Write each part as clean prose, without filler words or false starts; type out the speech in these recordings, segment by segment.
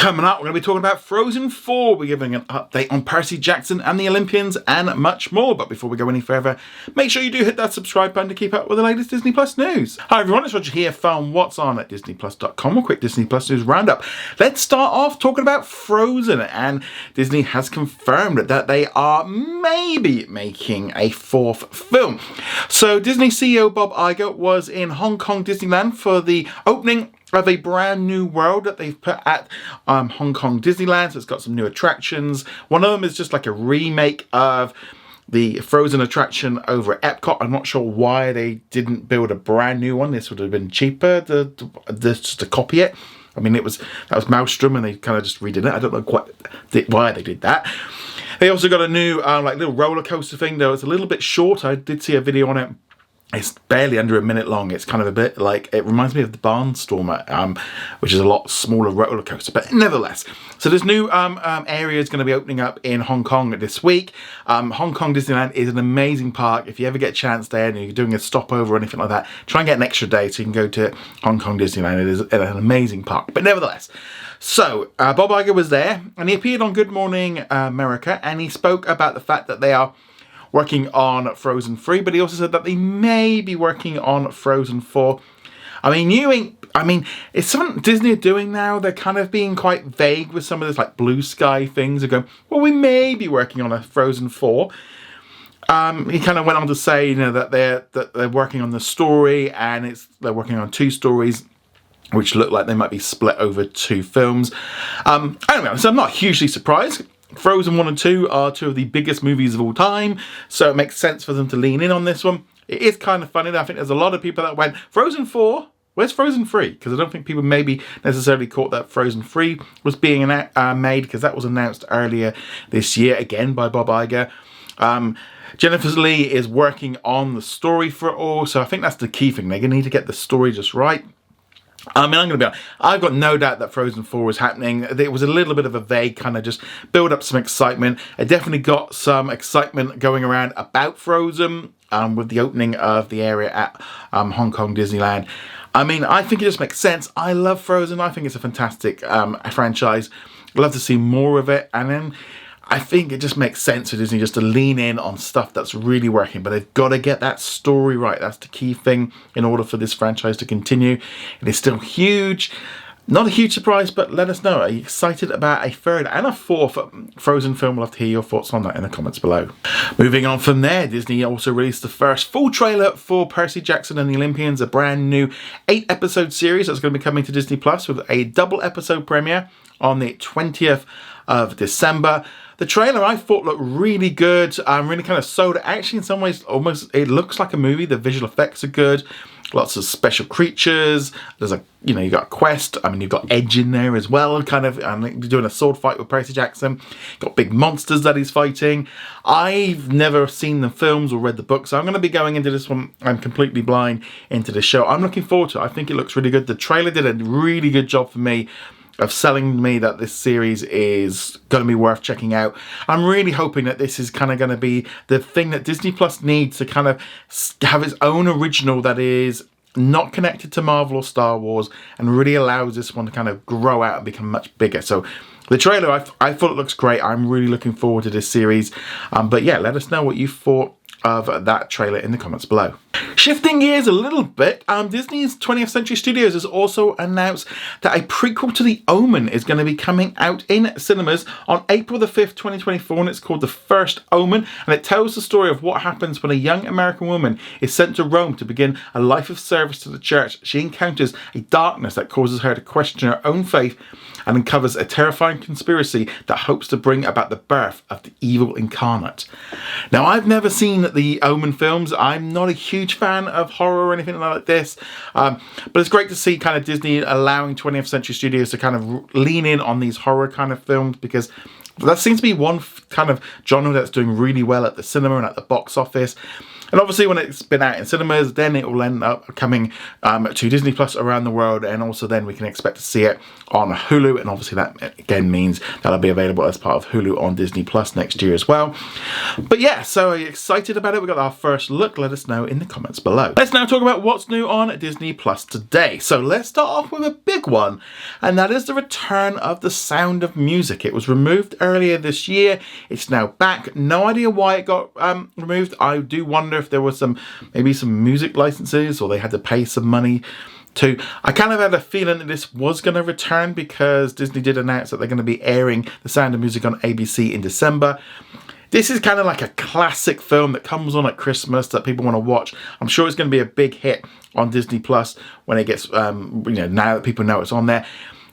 Coming up, we're going to be talking about Frozen 4. We're giving an update on Percy Jackson and the Olympians and much more. But before we go any further, make sure you do hit that subscribe button to keep up with the latest Disney Plus news. Hi everyone, it's Roger here from What's On at DisneyPlus.com. A quick Disney Plus news roundup. Let's start off talking about Frozen. And Disney has confirmed that they are maybe making a fourth film. So Disney CEO Bob Iger was in Hong Kong Disneyland for the opening of a brand new world that they've put at Hong Kong Disneyland. So it's got some new attractions. One of them is just like a remake of the Frozen attraction over at Epcot. I'm not sure why they didn't build a brand new one. This would have been cheaper just to copy it. I mean, that was Maelstrom, and they kind of just redid it. I don't know quite why they did that. They also got a new like little roller coaster thing, though it's a little bit short. I did see a video on it. It's barely under a minute long. It's kind of a bit like, it reminds me of the Barnstormer, which is a lot smaller roller coaster, but nevertheless. So this new area is going to be opening up in Hong Kong this week. Hong Kong Disneyland is an amazing park. If you ever get a chance there and you're doing a stopover or anything like that, try and get an extra day so you can go to Hong Kong Disneyland. It is an amazing park, but nevertheless. So Bob Iger was there and he appeared on Good Morning America, and he spoke about the fact that they are working on Frozen 3, but he also said that they may be working on Frozen 4. I mean, it's something Disney are doing now. They're kind of being quite vague with some of this like blue sky things. They're going, well, we may be working on a Frozen 4. He kind of went on to say, you know, that they're working on the story, and they're working on two stories, which look like they might be split over two films. Anyway, so I'm not hugely surprised. Frozen 1 and 2 are two of the biggest movies of all time, so it makes sense for them to lean in on this one. It is kind of funny. I think there's a lot of people that went, Frozen 4? Where's Frozen 3? Because I don't think people maybe necessarily caught that Frozen 3 was being made, because that was announced earlier this year, again by Bob Iger. Jennifer Lee is working on the story for it all, so I think that's the key thing. They're going to need to get the story just right. I mean, I'm going to be honest, I've got no doubt that Frozen 4 is happening. It was a little bit of a vague kind of just build up some excitement. It definitely got some excitement going around about Frozen with the opening of the area at Hong Kong Disneyland. I mean, I think it just makes sense. I love Frozen. I think it's a fantastic franchise. I'd love to see more of it. And then I think it just makes sense for Disney just to lean in on stuff that's really working, but they've got to get that story right. That's the key thing in order for this franchise to continue. It is still huge. Not a huge surprise, but let us know. Are you excited about a third and a fourth Frozen film? We'll love to hear your thoughts on that in the comments below. Moving on from there, Disney also released the first full trailer for Percy Jackson and the Olympians, a brand new 8-episode series that's going to be coming to Disney Plus with a double episode premiere on the 20th of December. The trailer I thought looked really good. I'm really kind of sold. Actually, in some ways, almost it looks like a movie. The visual effects are good. Lots of special creatures. There's you got a quest. I mean, you've got Edge in there as well. Kind of, doing a sword fight with Percy Jackson. Got big monsters that he's fighting. I've never seen the films or read the books, so I'm going to be going into this one. I'm completely blind into the show. I'm looking forward to it. I think it looks really good. The trailer did a really good job for me of selling me that this series is going to be worth checking out. I'm really hoping that this is kind of going to be the thing that Disney Plus needs to kind of have its own original that is not connected to Marvel or Star Wars, and really allows this one to kind of grow out and become much bigger. So the trailer, I thought it looks great. I'm really looking forward to this series. But yeah, let us know what you thought of that trailer in the comments below. Shifting gears a little bit, Disney's 20th Century Studios has also announced that a prequel to the Omen is going to be coming out in cinemas on April the 5th, 2024, and it's called The First Omen, and it tells the story of what happens when a young American woman is sent to Rome to begin a life of service to the church. She encounters a darkness that causes her to question her own faith and uncovers a terrifying conspiracy that hopes to bring about the birth of the evil incarnate. Now, I've never seen the Omen films. I'm not a huge fan of horror or anything like this, but it's great to see kind of Disney allowing 20th Century Studios to kind of lean in on these horror kind of films, because that seems to be one kind of genre that's doing really well at the cinema and at the box office. And obviously when it's been out in cinemas, then it will end up coming to Disney Plus around the world, and also then we can expect to see it on Hulu, and obviously that again means that'll be available as part of Hulu on Disney Plus next year as well. But yeah, so are you excited about it? We got our first look. Let us know in the comments below. Let's now talk about what's new on Disney Plus today. So let's start off with a big one, and that is the return of The Sound of Music. It was removed earlier this year. It's now back. No idea why it got removed. I do wonder if there was maybe some music licenses, or they had to pay some money to. I kind of had a feeling that this was going to return because Disney did announce that they're going to be airing The Sound of Music on ABC in December. This is kind of like a classic film that comes on at Christmas that people want to watch. I'm sure it's going to be a big hit on Disney Plus when it gets, now that people know it's on there.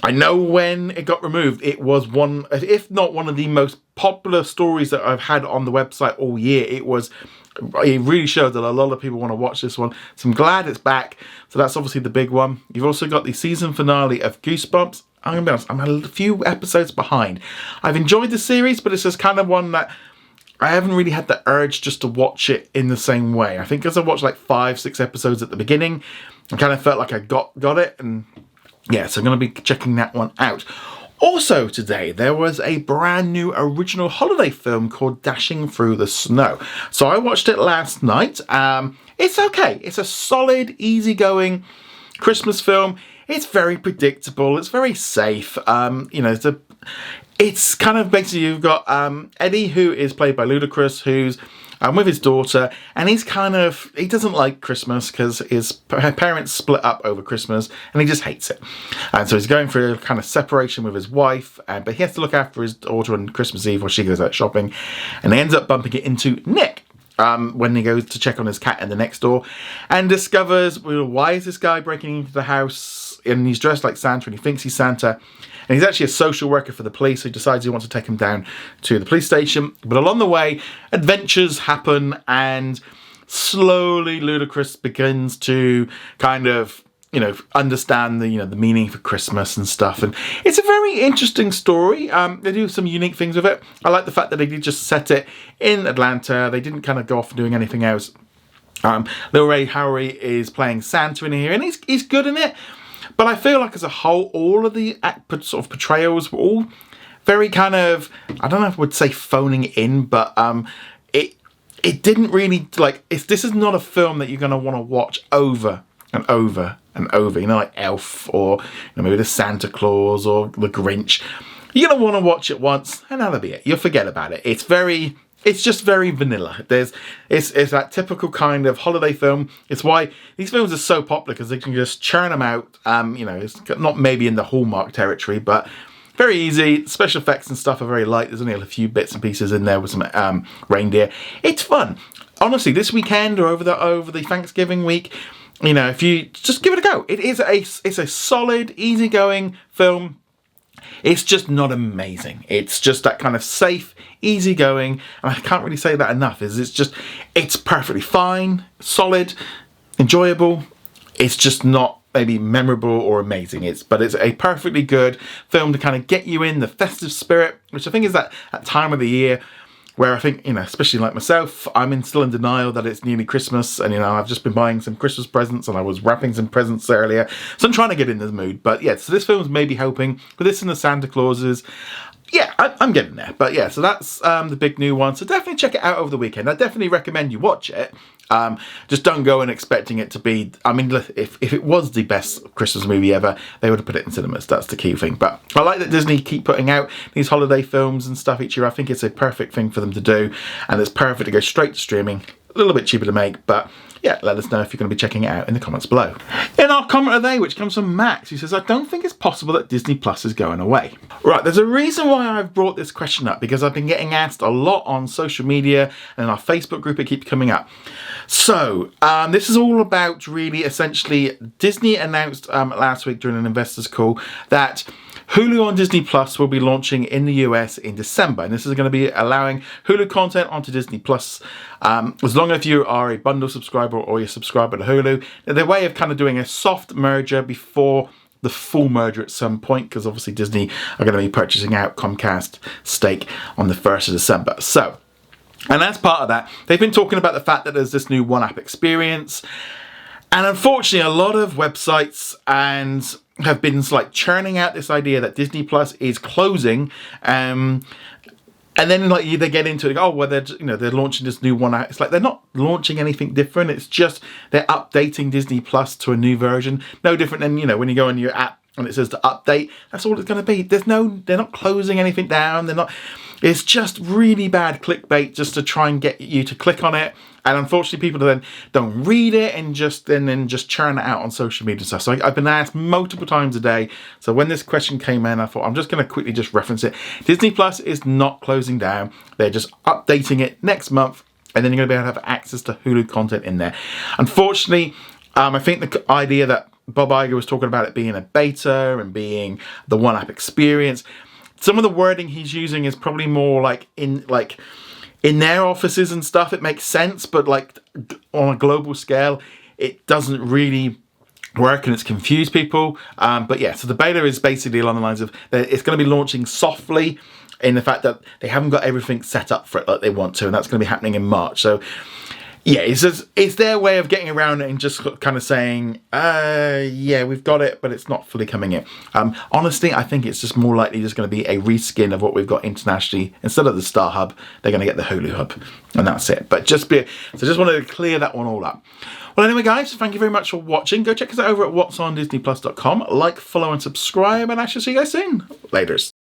I know when it got removed, it was one, if not one of the most popular stories that I've had on the website all year. It really showed that a lot of people want to watch this one. So I'm glad it's back. So that's obviously the big one. You've also got the season finale of Goosebumps. I'm going to be honest, I'm a few episodes behind. I've enjoyed the series, but it's just kind of one that I haven't really had the urge just to watch it in the same way. I think because I watched like 5-6 episodes at the beginning, I kind of felt like I got it, and yeah, so I'm going to be checking that one out. Also today, there was a brand new original holiday film called Dashing Through the Snow. So I watched it last night. It's okay. It's a solid, easygoing Christmas film. It's very predictable. It's very safe. It's kind of basically, you've got Eddie, who is played by Ludacris, who's with his daughter, and he doesn't like Christmas because his parents split up over Christmas, and he just hates it. And so he's going through a kind of separation with his wife, but he has to look after his daughter on Christmas Eve while she goes out shopping, and he ends up bumping it into Nick when he goes to check on his cat in the next door, and discovers, well, why is this guy breaking into the house, and he's dressed like Santa, and he thinks he's Santa. And he's actually a social worker for the police, so he decides he wants to take him down to the police station. But along the way, adventures happen, and slowly Ludacris begins to kind of, understand the meaning for Christmas and stuff. And it's a very interesting story. They do some unique things with it. I like the fact that they did just set it in Atlanta. They didn't kind of go off doing anything else. Lil Ray Howery is playing Santa in here, and he's good in it. But I feel like as a whole, all of the sort of portrayals were all very kind of, I don't know if I would say phoning in, but it didn't really, this is not a film that you're going to want to watch over and over and over, like Elf, or maybe the Santa Claus or the Grinch. You're going to want to watch it once, and that'll be it. You'll forget about it. It's just very vanilla. It's that typical kind of holiday film. It's why these films are so popular, because they can just churn them out. It's not maybe in the Hallmark territory, but very easy. Special effects and stuff are very light. There's only a few bits and pieces in there with some reindeer. It's fun. Honestly, this weekend or over the Thanksgiving week, if you just give it a go. It's a solid, easygoing film. It's just not amazing. It's just that kind of safe, easygoing, and I can't really say that enough. It's perfectly fine, solid, enjoyable. It's just not maybe memorable or amazing. But it's a perfectly good film to kind of get you in the festive spirit, which I think is that time of the year where I think, especially like myself, I'm still in denial that it's nearly Christmas, and I've just been buying some Christmas presents, and I was wrapping some presents earlier, so I'm trying to get in the mood. But yeah, so this film's maybe helping with this and the Santa Clauses. Yeah, I'm getting there. But yeah, so that's the big new one. So definitely check it out over the weekend. I definitely recommend you watch it. Just don't go in expecting it to be, if it was the best Christmas movie ever, they would have put it in cinemas. That's the key thing. But I like that Disney keep putting out these holiday films and stuff each year. I think it's a perfect thing for them to do, and it's perfect to go straight to streaming. A little bit cheaper to make, but yeah, let us know if you're going to be checking it out in the comments below. In our comment of the day, which comes from Max, who says, I don't think it's possible that Disney Plus is going away. Right, there's a reason why I've brought this question up, because I've been getting asked a lot on social media, and in our Facebook group it keeps coming up. So, this is all about really, essentially, Disney announced last week during an investors call that Hulu on Disney Plus will be launching in the US in December, and this is going to be allowing Hulu content onto Disney Plus as long as you are a bundle subscriber or you're a subscriber to Hulu. Their way of kind of doing a soft merger before the full merger at some point, because obviously Disney are going to be purchasing out Comcast stake on the 1st of December. So And as part of that, they've been talking about the fact that there's this new one-app experience. And unfortunately, a lot of websites have been like churning out this idea that Disney Plus is closing. And then like they get into it, oh well, they're launching this new one app. It's like they're not launching anything different. It's just they're updating Disney Plus to a new version. No different than when you go on your app and it says to update. That's all it's going to be. They're not closing anything down. They're not. It's just really bad clickbait just to try and get you to click on it. And unfortunately, people then don't read it and then just churn it out on social media stuff. So I've been asked multiple times a day. So when this question came in, I thought I'm just going to quickly just reference it. Disney Plus is not closing down. They're just updating it next month, and then you're going to be able to have access to Hulu content in there. Unfortunately, I think the idea that Bob Iger was talking about it being a beta and being the one app experience, some of the wording he's using is probably more like in their offices and stuff, it makes sense, but like on a global scale, it doesn't really work and it's confused people. But yeah, so the beta is basically along the lines of that it's going to be launching softly in the fact that they haven't got everything set up for it like they want to, and that's going to be happening in March. So yeah, it's their way of getting around it and just kind of saying, yeah, we've got it, but it's not fully coming in. Honestly, I think it's just more likely just going to be a reskin of what we've got internationally. Instead of the Star Hub, they're going to get the Hulu Hub, and that's it. But just wanted to clear that one all up. Well, anyway, guys, thank you very much for watching. Go check us out over at whatsondisneyplus.com. Like, follow, and subscribe, and I shall see you guys soon. Laters.